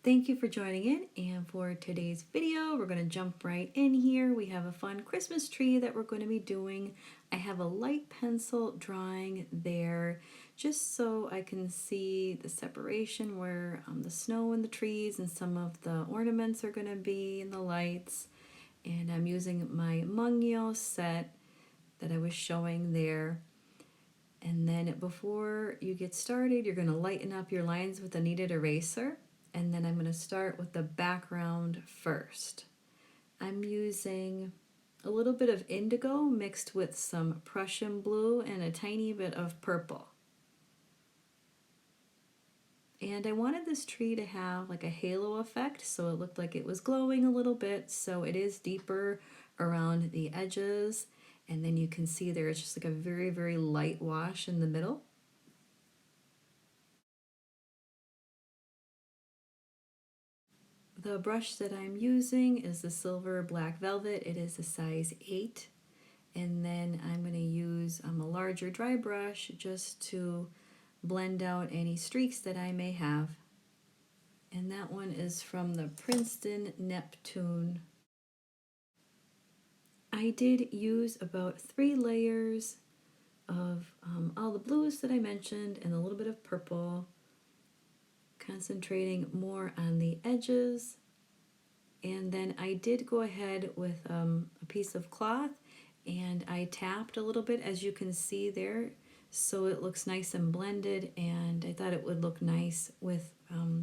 Thank you for joining in, and for today's video we're going to jump right in here. We have a fun Christmas tree that we're going to be doing. I have a light pencil drawing there just so I can see the separation where the snow and the trees and some of the ornaments are going to be and the lights. And I'm using my Mungyo set that I was showing there. And then before you get started, you're going to lighten up your lines with a kneaded eraser. And then I'm going to start with the background first. I'm using a little bit of indigo mixed with some Prussian blue and a tiny bit of purple. And I wanted this tree to have like a halo effect, so it looked like it was glowing a little bit, so it is deeper around the edges. And then you can see there's just like a very, very light wash in the middle. The brush that I'm using is the silver black velvet. It is a size 8. And then I'm going to use a larger dry brush just to blend out any streaks that I may have. And that one is from the Princeton Neptune. I did use about 3 layers of all the blues that I mentioned and a little bit of purple, concentrating more on the edges. And then I did go ahead with a piece of cloth and I tapped a little bit, as you can see there, so it looks nice and blended, and I thought it would look nice with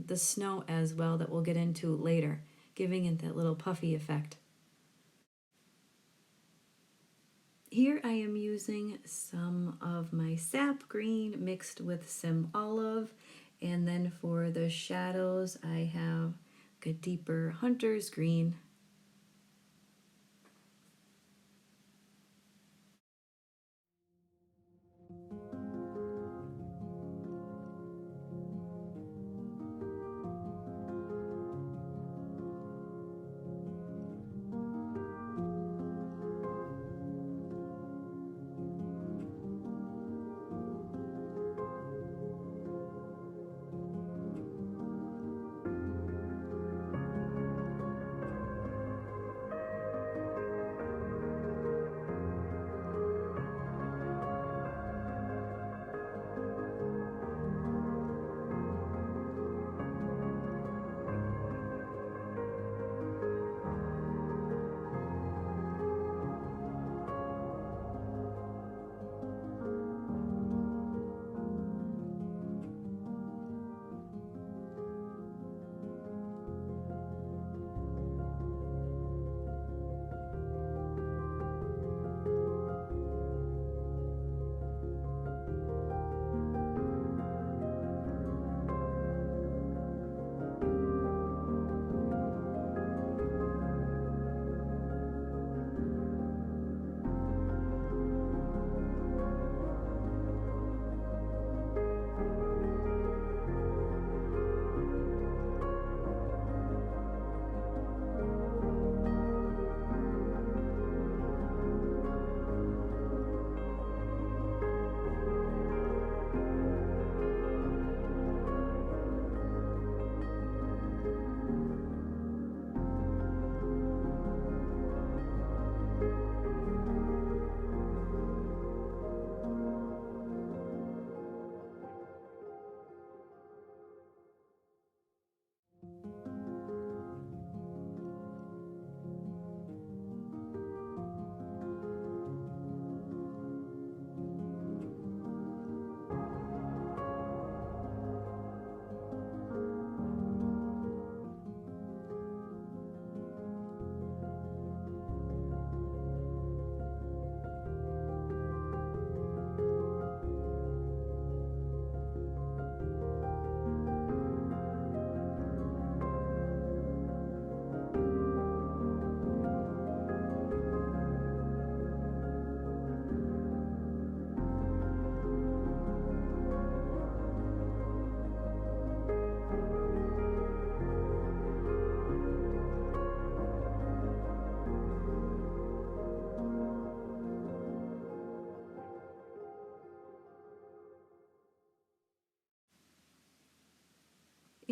the snow as well that we'll get into later, giving it that little puffy effect. Here I am using some of my sap green mixed with some olive, and then for the shadows I have a deeper hunter's green.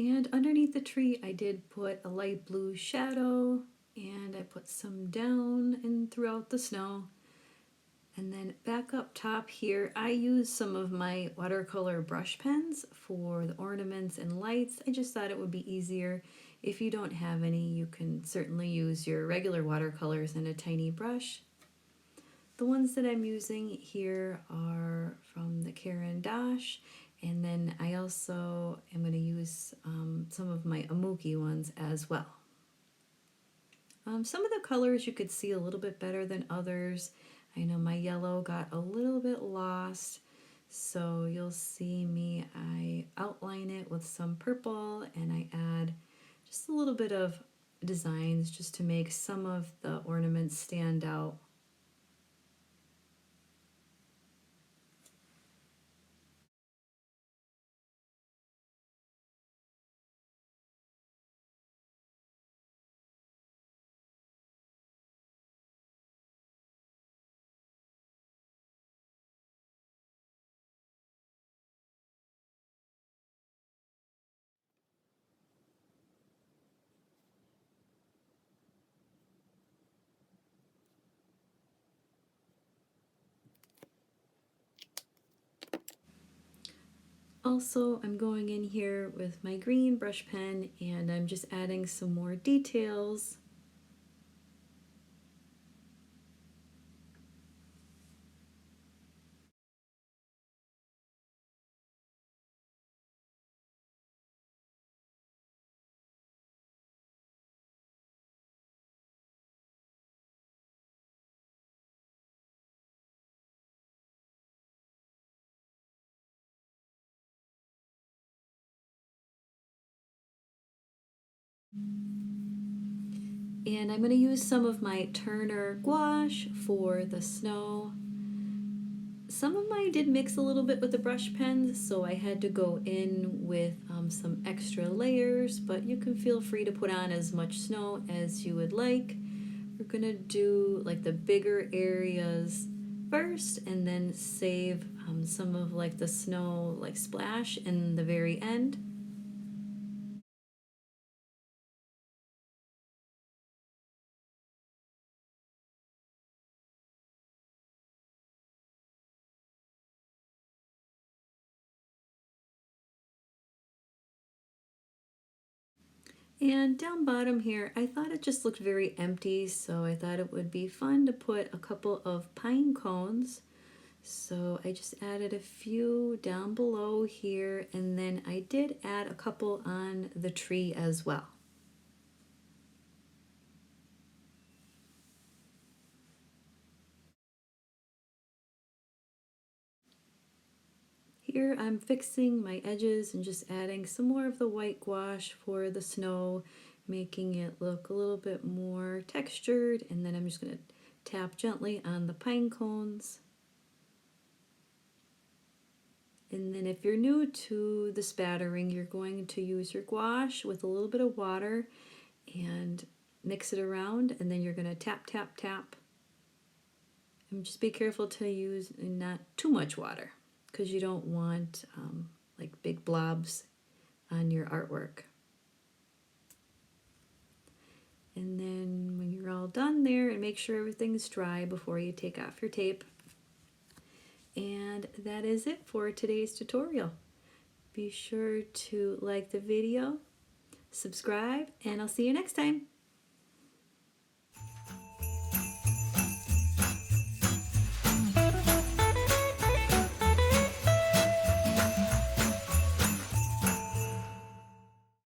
And underneath the tree I did put a light blue shadow, and I put some down and throughout the snow. And then back up top here, I use some of my watercolor brush pens for the ornaments and lights. I just thought it would be easier. If you don't have any, you can certainly use your regular watercolors and a tiny brush. The ones that I'm using here are from the Caran d'Ache, and then I also am going to use some of my Amuki ones as well. Some of the colors you could see a little bit better than others. I know my yellow got a little bit lost, so you'll see me, I outline it with some purple and I add just a little bit of designs just to make some of the ornaments stand out. Also, I'm going in here with my green brush pen and I'm just adding some more details. And I'm going to use some of my Turner gouache for the snow. Some of mine did mix a little bit with the brush pens, so I had to go in with some extra layers, but you can feel free to put on as much snow as you would like. We're going to do like the bigger areas first and then save some of like the snow like splash in the very end. And down bottom here, I thought it just looked very empty, so I thought it would be fun to put a couple of pine cones. So I just added a few down below here, and then I did add a couple on the tree as well. Here I'm fixing my edges and just adding some more of the white gouache for the snow, making it look a little bit more textured, and then I'm just going to tap gently on the pine cones. And then if you're new to the spattering, you're going to use your gouache with a little bit of water and mix it around, and then you're going to tap, tap, tap. And just be careful to use not too much water because you don't want like big blobs on your artwork. And then when you're all done there, and make sure everything's dry before you take off your tape. And that is it for today's tutorial. Be sure to like the video, subscribe, and I'll see you next time.